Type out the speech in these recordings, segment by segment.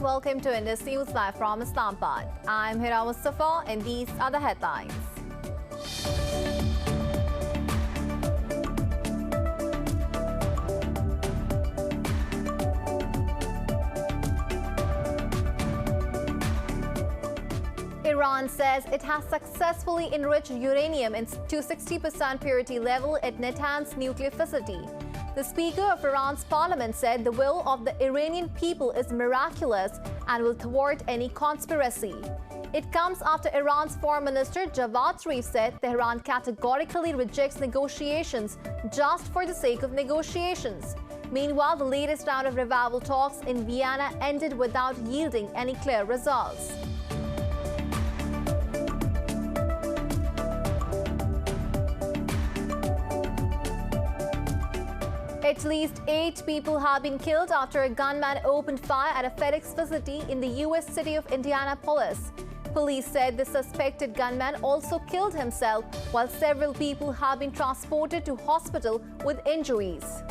welcome to Indus News Live from Islamabad. I'm Hira Mustafa and these are the headlines. Iran says it has successfully enriched uranium to 60% purity level at Natanz nuclear facility. The Speaker of Iran's parliament said the will of the Iranian people is miraculous and will thwart any conspiracy. It comes after Iran's Foreign Minister Javad Zarif said Tehran categorically rejects negotiations just for the sake of negotiations. Meanwhile, the latest round of revival talks in Vienna ended without yielding any clear results. At least 8 people have been killed after a gunman opened fire at a FedEx facility in the U.S. city of Indianapolis. Police said the suspected gunman also killed himself, while several people have been transported to hospital with injuries.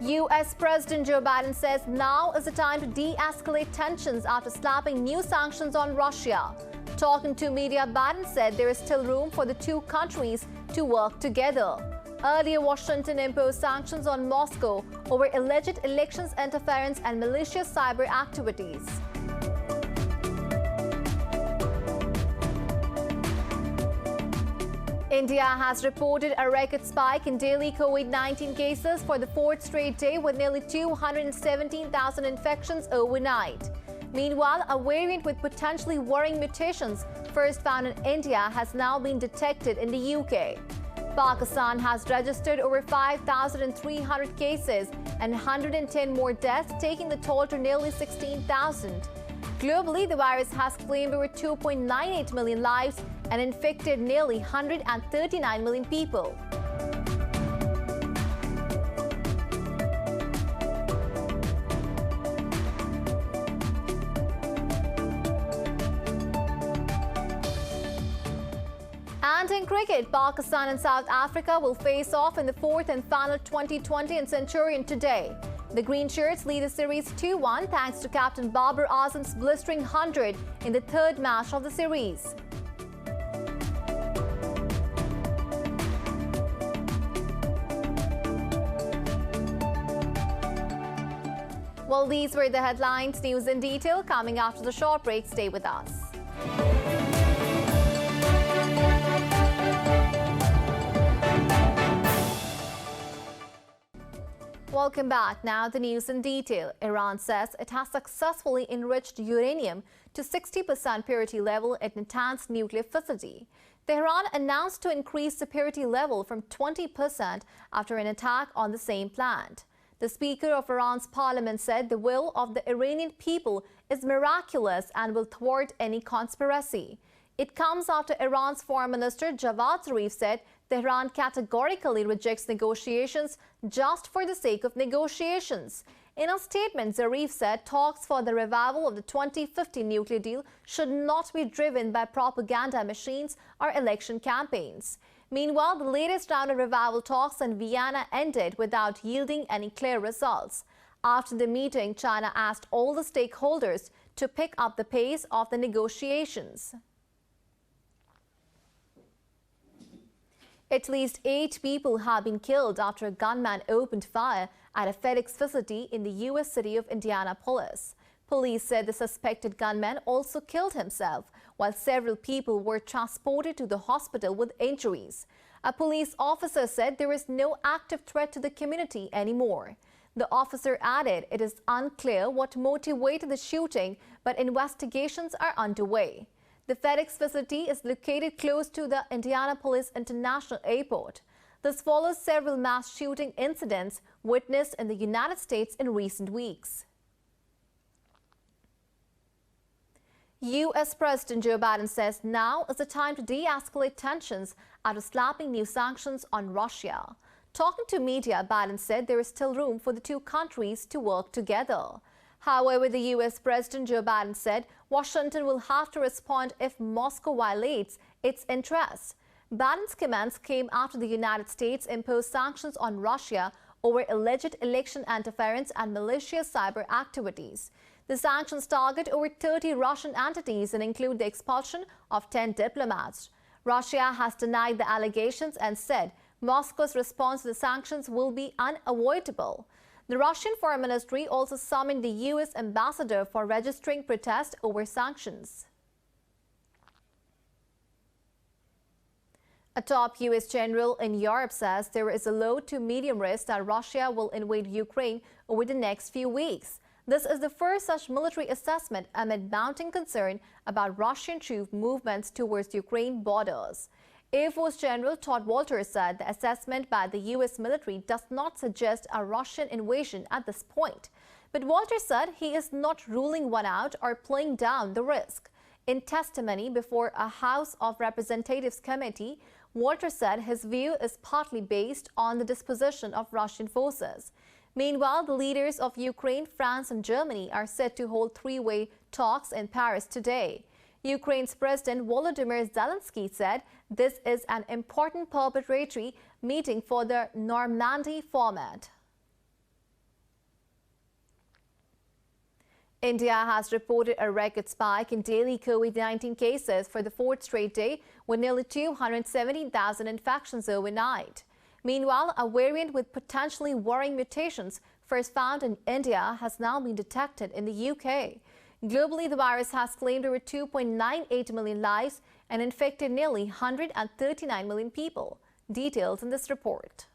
U.S. President Joe Biden says now is the time to de-escalate tensions after slapping new sanctions on Russia. Talking to media, Biden said there is still room for the two countries to work together. Earlier, Washington imposed sanctions on Moscow over alleged elections interference and malicious cyber activities. India has reported a record spike in daily COVID-19 cases for the fourth straight day, with nearly 217,000 infections overnight. Meanwhile, a variant with potentially worrying mutations first found in India has now been detected in the UK. Pakistan has registered over 5,300 cases and 110 more deaths, taking the toll to nearly 16,000. Globally, the virus has claimed over 2.98 million lives and infected nearly 139 million people. And in cricket, Pakistan and South Africa will face off in the fourth and final T20 in Centurion today. The Green Shirts lead the series 2-1 thanks to Captain Babar Azam's blistering 100 in the third match of the series. Well, these were the headlines. News in detail coming after the short break. Stay with us. Welcome back. Now the news in detail. Iran says it has successfully enriched uranium to 60% purity level at Natanz nuclear facility. Tehran announced to increase the purity level from 20% after an attack on the same plant. The Speaker of Iran's parliament said the will of the Iranian people is miraculous and will thwart any conspiracy. It comes after Iran's Foreign Minister Javad Zarif said Tehran categorically rejects negotiations just for the sake of negotiations. In a statement, Zarif said talks for the revival of the 2050 nuclear deal should not be driven by propaganda machines or election campaigns. Meanwhile, the latest round of revival talks in Vienna ended without yielding any clear results. After the meeting, China asked all the stakeholders to pick up the pace of the negotiations. At least 8 people have been killed after a gunman opened fire at a FedEx facility in the U.S. city of Indianapolis. Police said the suspected gunman also killed himself, while several people were transported to the hospital with injuries. A police officer said there is no active threat to the community anymore. The officer added it is unclear what motivated the shooting, but investigations are underway. The FedEx facility is located close to the Indianapolis International Airport. This follows several mass shooting incidents witnessed in the United States in recent weeks. U.S. President Joe Biden says now is the time to de-escalate tensions after slapping new sanctions on Russia. Talking to media, Biden said there is still room for the two countries to work together. However, the U.S. President Joe Biden said Washington will have to respond if Moscow violates its interests. Biden's comments came after the United States imposed sanctions on Russia over alleged election interference and malicious cyber activities. The sanctions target over 30 Russian entities and include the expulsion of 10 diplomats. Russia has denied the allegations and said Moscow's response to the sanctions will be unavoidable. The Russian Foreign Ministry also summoned the U.S. ambassador for registering protest over sanctions. A top U.S. general in Europe says there is a low to medium risk that Russia will invade Ukraine over the next few weeks. This is the first such military assessment amid mounting concern about Russian troop movements towards Ukraine borders. Air Force General Todd Walters said the assessment by the U.S. military does not suggest a Russian invasion at this point. But Walters said he is not ruling one out or playing down the risk. In testimony before a House of Representatives committee, Walters said his view is partly based on the disposition of Russian forces. Meanwhile, the leaders of Ukraine, France and Germany are set to hold three-way talks in Paris today. Ukraine's President Volodymyr Zelensky said this is an important preparatory meeting for the Normandy format. India has reported a record spike in daily COVID-19 cases for the fourth straight day, with nearly 217,000 infections overnight. Meanwhile, a variant with potentially worrying mutations first found in India has now been detected in the UK. Globally, the virus has claimed over 2.98 million lives and infected nearly 139 million people. Details in this report.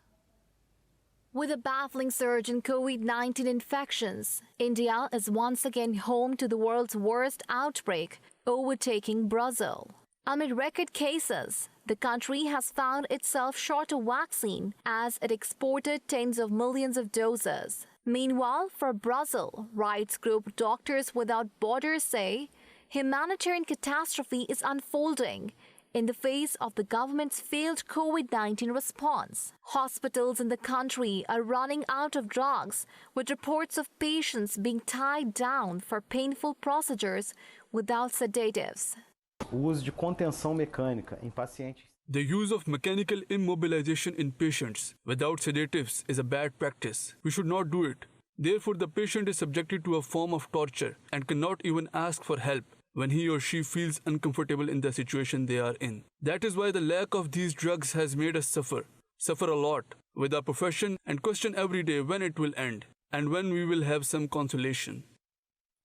With a baffling surge in COVID-19 infections, India is once again home to the world's worst outbreak, overtaking Brazil. Amid record cases, the country has found itself short of vaccine as it exported tens of millions of doses. Meanwhile, for Brazil, rights group Doctors Without Borders say humanitarian catastrophe is unfolding in the face of the government's failed COVID-19 response. Hospitals in the country are running out of drugs, with reports of patients being tied down for painful procedures without sedatives. O uso de contenção mecânica em pacientes. The use of mechanical immobilization in patients without sedatives is a bad practice. We should not do it. Therefore, the patient is subjected to a form of torture and cannot even ask for help when he or she feels uncomfortable in the situation they are in. That is why the lack of these drugs has made us suffer a lot with our profession, and question every day when it will end and when we will have some consolation.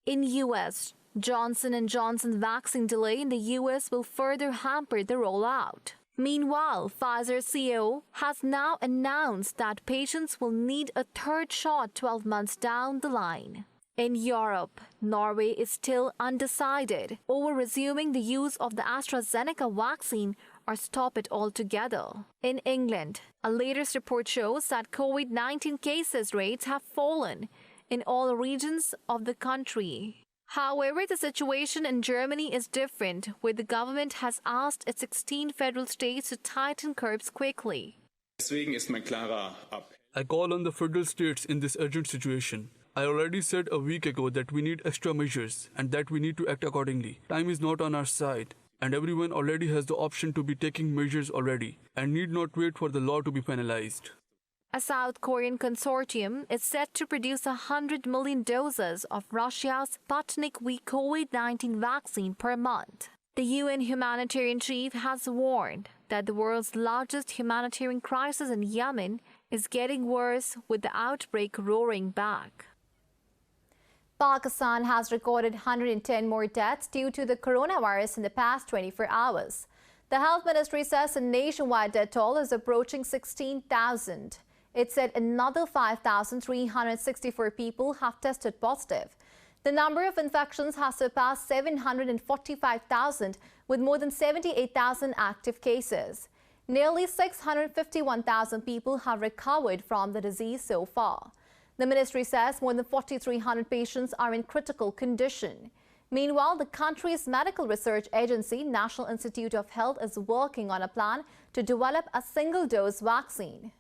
In U.S., Johnson & Johnson vaccine delay in the U.S. will further hamper the rollout. Meanwhile, Pfizer CEO has now announced that patients will need a third shot 12 months down the line. In Europe, Norway is still undecided over resuming the use of the AstraZeneca vaccine or stop it altogether. In England, a latest report shows that COVID-19 cases rates have fallen in all regions of the country. However, the situation in Germany is different, where the government has asked its 16 federal states to tighten curbs quickly. I call on the federal states in this urgent situation. I already said a week ago that we need extra measures and that we need to act accordingly. Time is not on our side, and everyone already has the option to be taking measures already and need not wait for the law to be penalized. A South Korean consortium is set to produce 100 million doses of Russia's Sputnik V COVID-19 vaccine per month. The UN humanitarian chief has warned that the world's largest humanitarian crisis in Yemen is getting worse, with the outbreak roaring back. Pakistan has recorded 110 more deaths due to the coronavirus in the past 24 hours. The health ministry says the nationwide death toll is approaching 16,000. It said another 5,364 people have tested positive. The number of infections has surpassed 745,000, with more than 78,000 active cases. Nearly 651,000 people have recovered from the disease so far. The ministry says more than 4,300 patients are in critical condition. Meanwhile, the country's medical research agency, National Institute of Health, is working on a plan to develop a single-dose vaccine.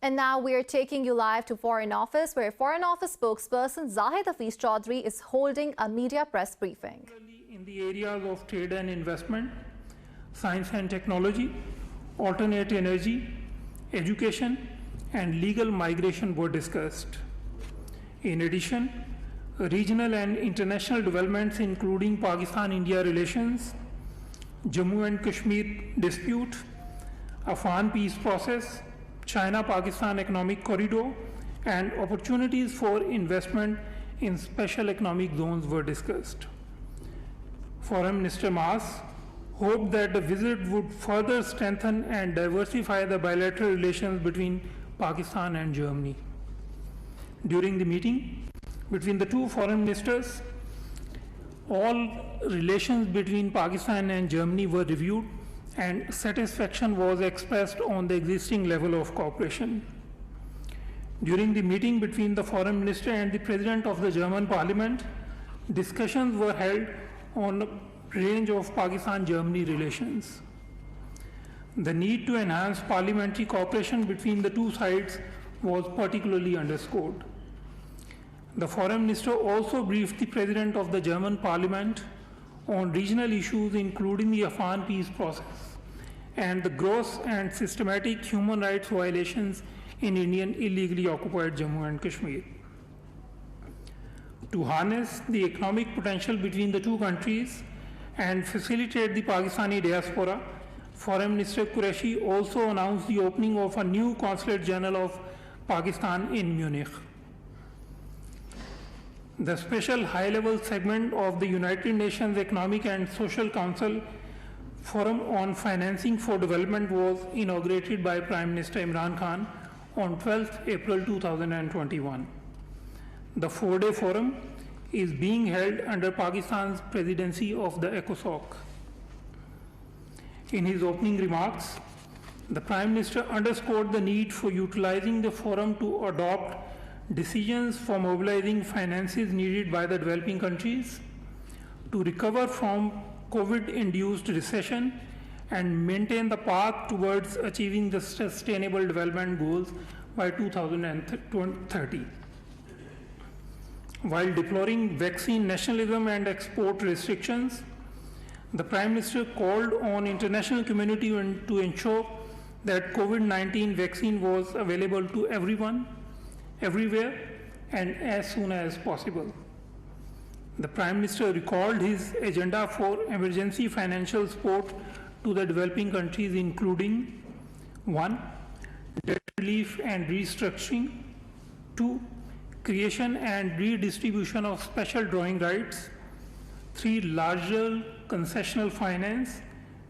And now we are taking you live to Foreign Office, where Foreign Office spokesperson Zahid Hafiz Chaudhry is holding a media press briefing. In the areas of trade and investment, science and technology, alternate energy, education, and legal migration were discussed. In addition, regional and international developments including Pakistan-India relations, Jammu and Kashmir dispute, Afghan peace process, China-Pakistan economic corridor, and opportunities for investment in special economic zones were discussed. Foreign Minister Mas hoped that the visit would further strengthen and diversify the bilateral relations between Pakistan and Germany. During the meeting between the two foreign ministers, all relations between Pakistan and Germany were reviewed and satisfaction was expressed on the existing level of cooperation. During the meeting between the foreign minister and the president of the German parliament, discussions were held on a range of Pakistan-Germany relations. The need to enhance parliamentary cooperation between the two sides was particularly underscored. The foreign minister also briefed the president of the German parliament on regional issues including the Afghan peace process and the gross and systematic human rights violations in Indian illegally occupied Jammu and Kashmir. To harness the economic potential between the two countries and facilitate the Pakistani diaspora, Foreign Minister Qureshi also announced the opening of a new Consulate General of Pakistan in Munich. The special high-level segment of the United Nations Economic and Social Council Forum on Financing for Development was inaugurated by Prime Minister Imran Khan on 12th April 2021. The four-day forum is being held under Pakistan's presidency of the ECOSOC. In his opening remarks, the Prime Minister underscored the need for utilizing the forum to adopt decisions for mobilizing finances needed by the developing countries to recover from COVID-induced recession and maintain the path towards achieving the sustainable development goals by 2030. While deploring vaccine nationalism and export restrictions, the Prime Minister called on international community to ensure that COVID-19 vaccine was available to everyone, everywhere, and as soon as possible. The Prime Minister recalled his agenda for emergency financial support to the developing countries, including 1. Debt relief and restructuring, 2. Creation and redistribution of special drawing rights, 3. Larger concessional finance,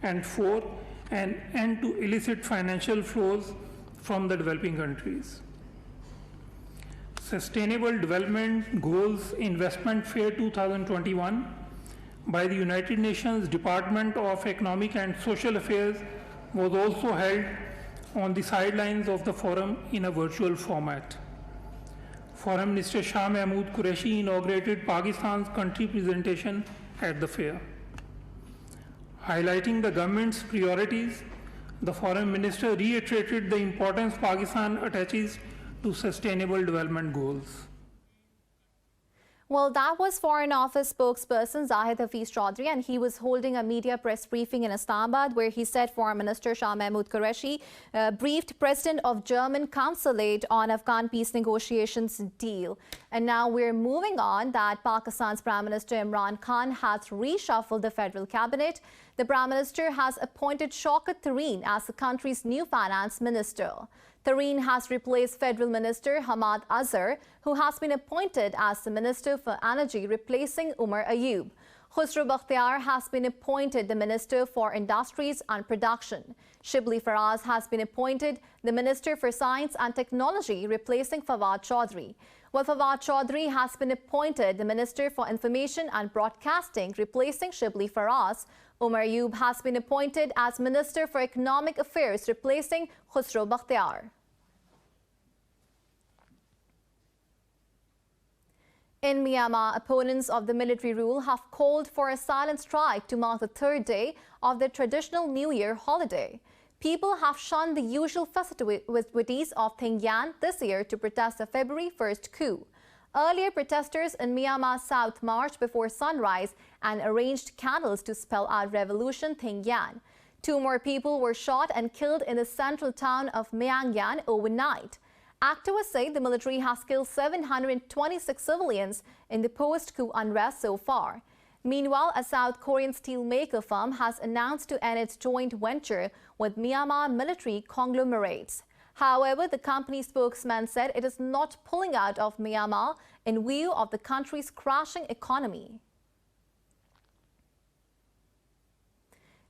and 4. An end to illicit financial flows from the developing countries. Sustainable Development Goals Investment Fair 2021 by the United Nations Department of Economic and Social Affairs was also held on the sidelines of the forum in a virtual format. Foreign Minister Shah Mahmood Qureshi inaugurated Pakistan's country presentation at the fair. Highlighting the government's priorities, the Foreign Minister reiterated the importance Pakistan attaches to sustainable development goals. Well, that was Foreign Office spokesperson Zahid Hafiz Chaudhry, and he was holding a media press briefing in Islamabad where he said Foreign Minister Shah Mahmood Qureshi briefed President of German Consulate on Afghan peace negotiations deal. And now we're moving on that Pakistan's Prime Minister Imran Khan has reshuffled the federal cabinet. The Prime Minister has appointed Shaukat Tareen as the country's new finance minister. Tareen has replaced Federal Minister Hamad Azhar, who has been appointed as the Minister for Energy, replacing Umar Ayub. Khusro Bakhtiar has been appointed the Minister for Industries and Production. Shibli Faraz has been appointed the Minister for Science and Technology, replacing Fawad Chaudhry. While Fawad Chaudhry has been appointed the Minister for Information and Broadcasting, replacing Shibli Faraz. Umar Ayub has been appointed as Minister for Economic Affairs, replacing Khusro Bakhtiar. In Myanmar, opponents of the military rule have called for a silent strike to mark the third day of their traditional New Year holiday. people have shunned the usual festivities of Thingyan this year to protest the February 1st coup. Earlier, protesters in Myanmar South marched before sunrise and arranged candles to spell out Revolution Thingyan. 2 more people were shot and killed in the central town of Myangyan overnight. Activists say the military has killed 726 civilians in the post-coup unrest so far. Meanwhile, a South Korean steelmaker firm has announced to end its joint venture with Myanmar military conglomerates. However, the company's spokesman said it is not pulling out of Myanmar in view of the country's crashing economy.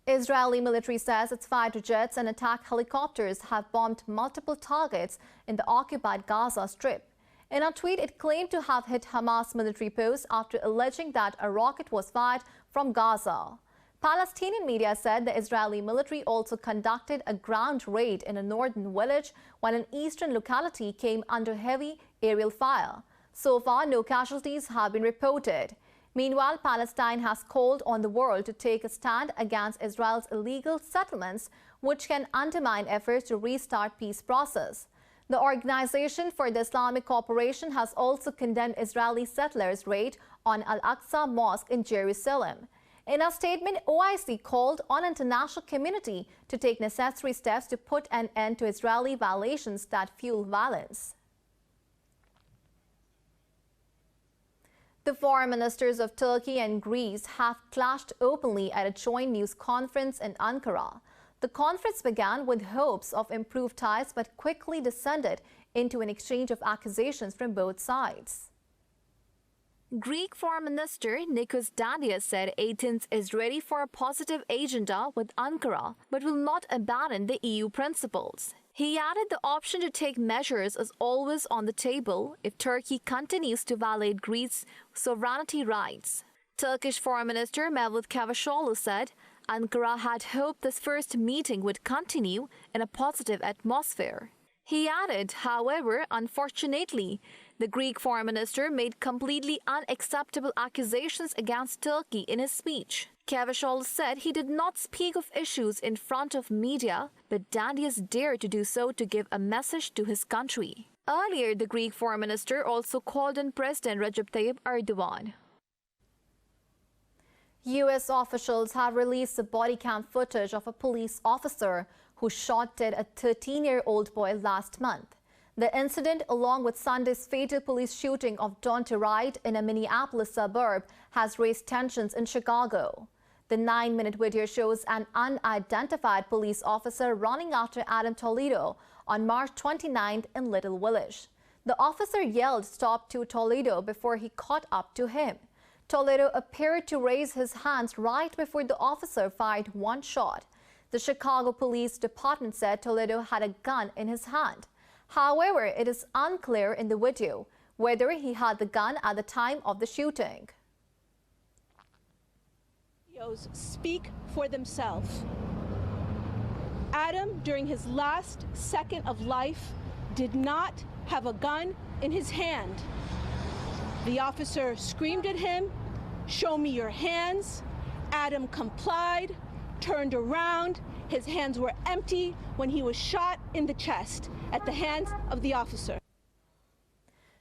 Israeli military says its fighter jets and attack helicopters have bombed multiple targets in the occupied Gaza Strip. In a tweet, it claimed to have hit Hamas military posts after alleging that a rocket was fired from Gaza. Palestinian media said the Israeli military also conducted a ground raid in a northern village while an eastern locality came under heavy aerial fire. So far, no casualties have been reported. Meanwhile, Palestine has called on the world to take a stand against Israel's illegal settlements, which can undermine efforts to restart peace process. The Organization for the Islamic Cooperation has also condemned Israeli settlers' raid on Al-Aqsa Mosque in Jerusalem. In a statement, OIC called on international community to take necessary steps to put an end to Israeli violations that fuel violence. The foreign ministers of Turkey and Greece have clashed openly at a joint news conference in Ankara. The conference began with hopes of improved ties but quickly descended into an exchange of accusations from both sides. Greek Foreign Minister Nikos Dandias said Athens is ready for a positive agenda with Ankara but will not abandon the EU principles. He added the option to take measures is always on the table if Turkey continues to violate Greece's sovereignty rights. Turkish Foreign Minister Mevlut Cavusoglu said Ankara had hoped this first meeting would continue in a positive atmosphere. He added, however, unfortunately, the Greek Foreign Minister made completely unacceptable accusations against Turkey in his speech. Cavusoglu said he did not speak of issues in front of media, but Dandias dared to do so to give a message to his country. Earlier, the Greek Foreign Minister also called on President Recep Tayyip Erdogan. U.S. officials have released the body cam footage of a police officer who shot dead a 13-year-old boy last month. The incident, along with Sunday's fatal police shooting of Donta Wright in a Minneapolis suburb, has raised tensions in Chicago. The 9-minute video shows an unidentified police officer running after Adam Toledo on March 29th in Little Village. The officer yelled "Stop" to Toledo before he caught up to him. Toledo appeared to raise his hands right before the officer fired one shot. The Chicago Police Department said Toledo had a gun in his hand. However, it is unclear in the video whether he had the gun at the time of the shooting. Videos speak for themselves. Adam, during his last second of life, did not have a gun in his hand. The officer screamed at him, "Show me your hands." Adam complied, turned around. His hands were empty when he was shot in the chest at the hands of the officer.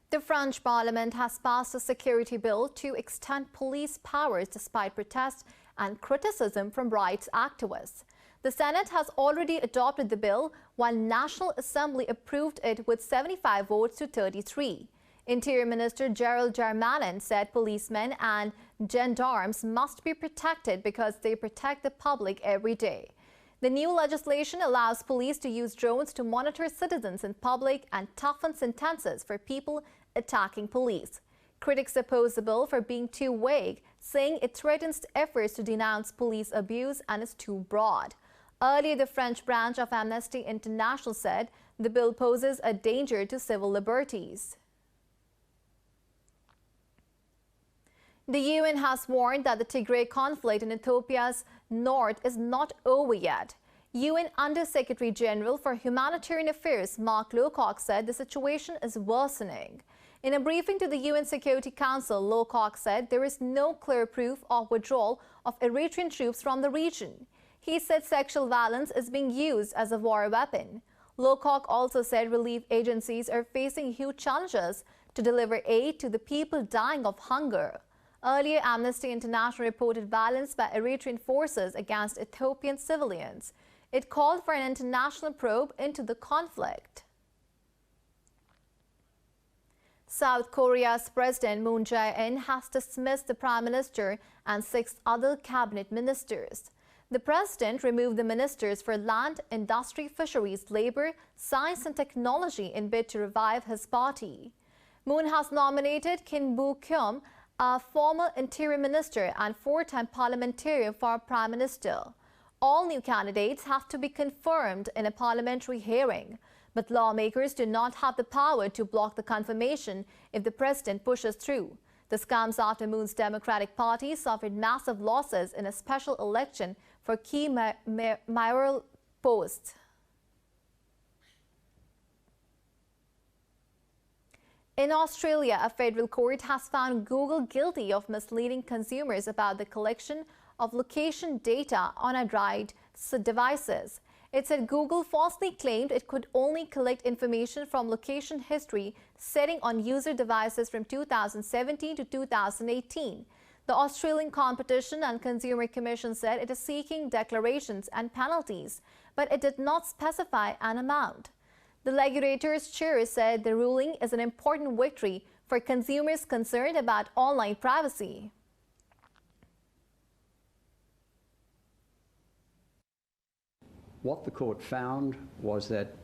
The French Parliament has passed a security bill to extend police powers despite protests and criticism from rights activists. The Senate has already adopted the bill, while National Assembly approved it with 75 votes to 33. Interior Minister Gerald Darmanin said policemen and gendarmes must be protected because they protect the public every day. The new legislation allows police to use drones to monitor citizens in public and toughen sentences for people attacking police. Critics oppose the bill for being too vague, saying it threatens efforts to denounce police abuse and is too broad. Earlier, the French branch of Amnesty International said the bill poses a danger to civil liberties. The UN has warned that the Tigray conflict in Ethiopia's north is not over yet. UN Under-Secretary General for Humanitarian Affairs Mark Lowcock said the situation is worsening. In a briefing to the UN Security Council, Lowcock said there is no clear proof of withdrawal of Eritrean troops from the region. He said sexual violence is being used as a war weapon. Lowcock also said relief agencies are facing huge challenges to deliver aid to the people dying of hunger. Earlier, Amnesty International reported violence by Eritrean forces against Ethiopian civilians. It called for an international probe into the conflict. South Korea's President Moon Jae-in has dismissed the Prime Minister and 6 other cabinet ministers. The president removed the ministers for land, industry, fisheries, labor, science and technology in bid to revive his party. Moon has nominated Kim Boo-kyum, a former interior minister and 4-time parliamentarian, for Prime Minister. All new candidates have to be confirmed in a parliamentary hearing, but lawmakers do not have the power to block the confirmation if the president pushes through. This comes after Moon's Democratic Party suffered massive losses in a special election for key mayoral posts. In Australia, a federal court has found Google guilty of misleading consumers about the collection of location data on Android devices. It said Google falsely claimed it could only collect information from location history setting on user devices from 2017 to 2018. The Australian Competition and Consumer Commission said it is seeking declarations and penalties, but it did not specify an amount. The regulator's chair said the ruling is an important victory for consumers concerned about online privacy. What the court found was that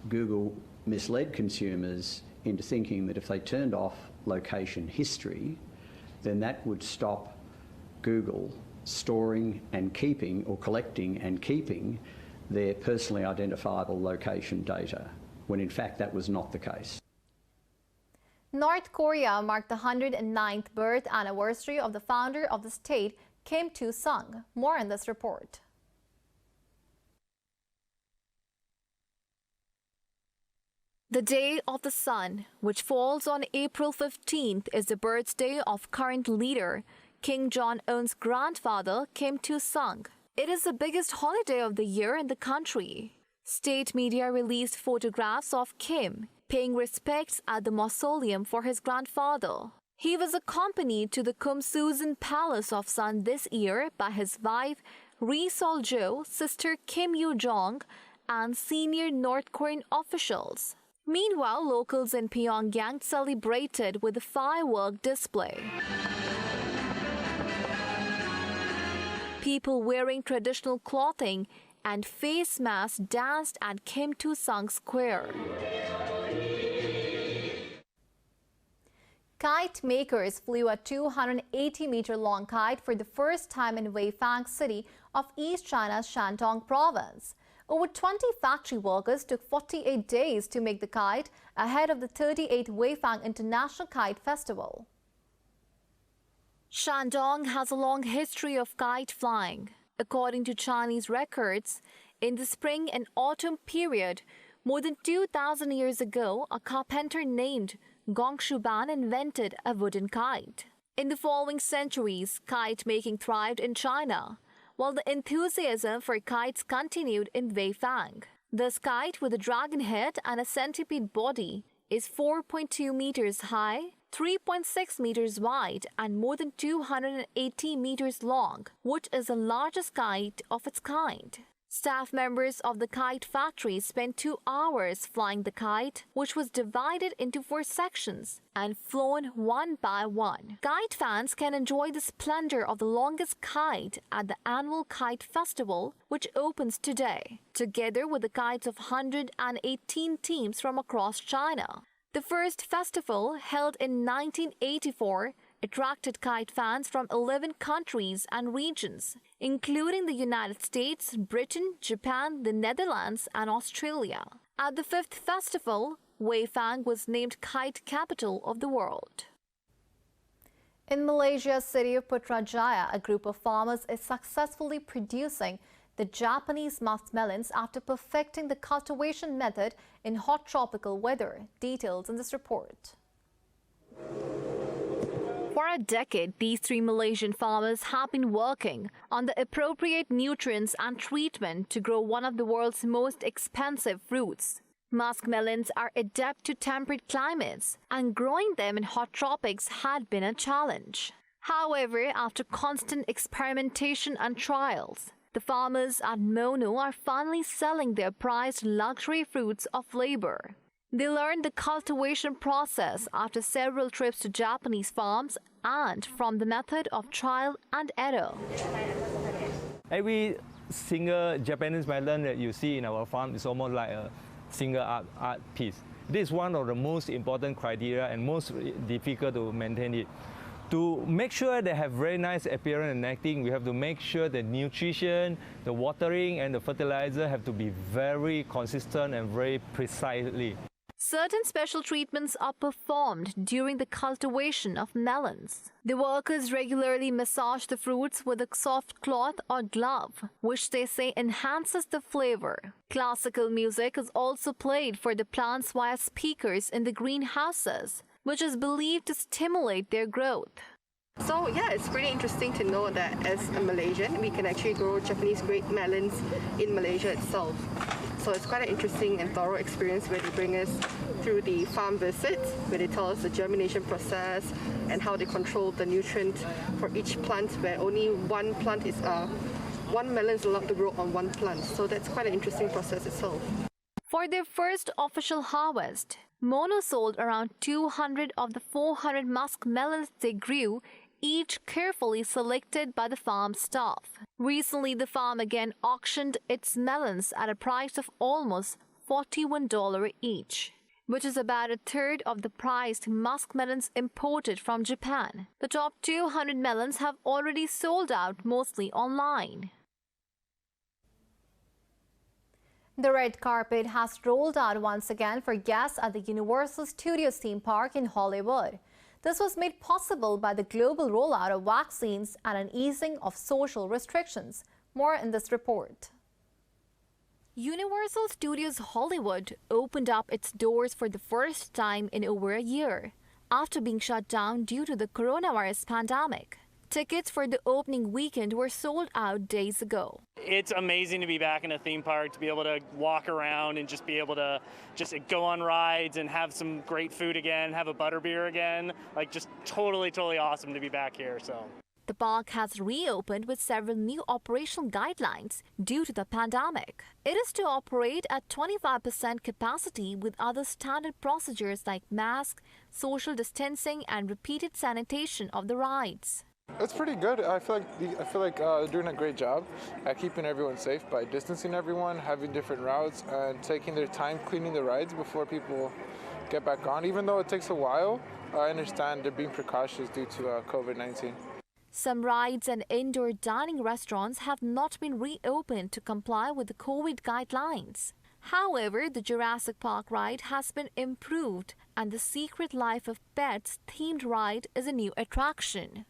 Google misled consumers into thinking that if they turned off location history, then that would stop Google storing and keeping, or collecting and keeping, their personally identifiable location data, when in fact that was not the case. North Korea marked the 109th birth anniversary of the founder of the state, Kim Il-sung. More in this report. The Day of the Sun, which falls on April 15th, is the birthday of current leader Kim Jong-un's grandfather, Kim Il-sung. It is the biggest holiday of the year in the country. State media released photographs of Kim paying respects at the mausoleum for his grandfather. He was accompanied to the Kumsusan Palace of Sun this year by his wife, Ri Sol-jo, sister Kim Yoo-jong, and senior North Korean officials. Meanwhile, locals in Pyongyang celebrated with a firework display. People wearing traditional clothing and face masks danced at Kim Il-sung Square. Kite makers flew a 280-meter-long kite for the first time in Weifang city of East China's Shandong province. Over 20 factory workers took 48 days to make the kite ahead of the 38th Weifang International Kite Festival. Shandong has a long history of kite flying. According to Chinese records, in the spring and autumn period, more than 2,000 years ago, a carpenter named Gong Shuban invented a wooden kite. In the following centuries, kite making thrived in China, while the enthusiasm for kites continued in Weifang. This kite with a dragon head and a centipede body is 4.2 meters high, 3.6 meters wide, and more than 280 meters long, which is the largest kite of its kind. Staff members of the kite factory spent 2 hours flying the kite, which was divided into 4 sections and flown one by one. Kite fans can enjoy the splendor of the longest kite at the annual Kite Festival, which opens today, together with the kites of 118 teams from across China. The first festival, held in 1984, attracted kite fans from 11 countries and regions, including the United States, Britain, Japan, the Netherlands, and Australia. At the 5th festival, Weifang was named Kite Capital of the World. In Malaysia's city of Putrajaya, a group of farmers is successfully producing the Japanese musk melons after perfecting the cultivation method in hot tropical weather. Details in this report. For a decade, these three Malaysian farmers have been working on the appropriate nutrients and treatment to grow one of the world's most expensive fruits. Musk melons are adept to temperate climates, and growing them in hot tropics had been a challenge. However, after constant experimentation and trials, the farmers at Mono are finally selling their prized luxury fruits of labor. They learned the cultivation process after several trips to Japanese farms and from the method of trial and error. Every single Japanese melon that you see in our farm is almost like a single art piece. This is one of the most important criteria and most difficult to maintain it. To make sure they have very nice appearance and acting, we have to make sure the nutrition, the watering and the fertilizer have to be very consistent and very precisely. Certain special treatments are performed during the cultivation of melons. The workers regularly massage the fruits with a soft cloth or glove, which they say enhances the flavor. Classical music is also played for the plants via speakers in the greenhouses, which is believed to stimulate their growth. So yeah, it's pretty interesting to know that as a Malaysian, we can actually grow Japanese-grade melons in Malaysia itself. So it's quite an interesting and thorough experience where they bring us through the farm visits, where they tell us the germination process and how they control the nutrient for each plant, where only one melon is allowed to grow on one plant. So that's quite an interesting process itself. For their first official harvest, Mono sold around 200 of the 400 musk melons they grew, each carefully selected by the farm staff. Recently, the farm again auctioned its melons at a price of almost $41 each, which is about a third of the priced musk melons imported from Japan. The top 200 melons have already sold out, mostly online. The red carpet has rolled out once again for guests at the Universal Studios theme park in Hollywood. This was made possible by the global rollout of vaccines and an easing of social restrictions. More in this report. Universal Studios Hollywood opened up its doors for the first time in over a year, after being shut down due to the coronavirus pandemic. Tickets for the opening weekend were sold out days ago. It's amazing to be back in a theme park, to be able to walk around and just be able to just go on rides and have some great food again, have a butterbeer again. Like, just totally awesome to be back here. So the park has reopened with several new operational guidelines due to the pandemic. It is to operate at 25% capacity with other standard procedures like mask, social distancing and repeated sanitation of the rides. It's pretty good. I feel like they're doing a great job at keeping everyone safe by distancing everyone, having different routes, and taking their time cleaning the rides before people get back on. Even though it takes a while, I understand they're being precautious due to COVID-19. Some rides and indoor dining restaurants have not been reopened to comply with the COVID guidelines. However, the Jurassic Park ride has been improved, and the Secret Life of Pets themed ride is a new attraction.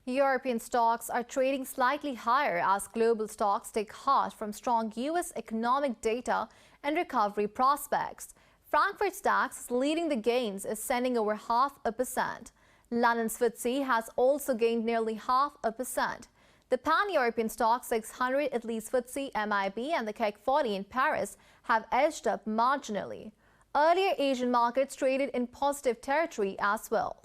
European stocks are trading slightly higher as global stocks take heart from strong U.S. economic data and recovery prospects. Frankfurt's DAX, leading the gains, is sending over 0.5%. London's FTSE has also gained nearly 0.5%. The pan-European stock 600, Italy's FTSE, MIB and the CAC 40 in Paris have edged up marginally. Earlier Asian markets traded in positive territory as well.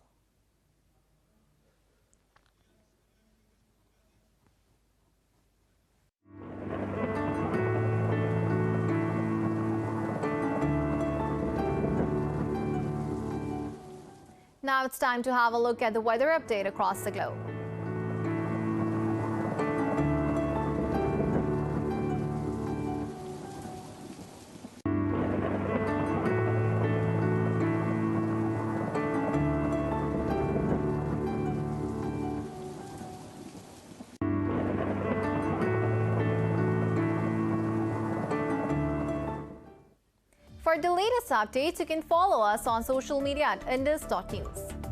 Now it's time to have a look at the weather update across the globe. For the latest updates, you can follow us on social media at indus.news.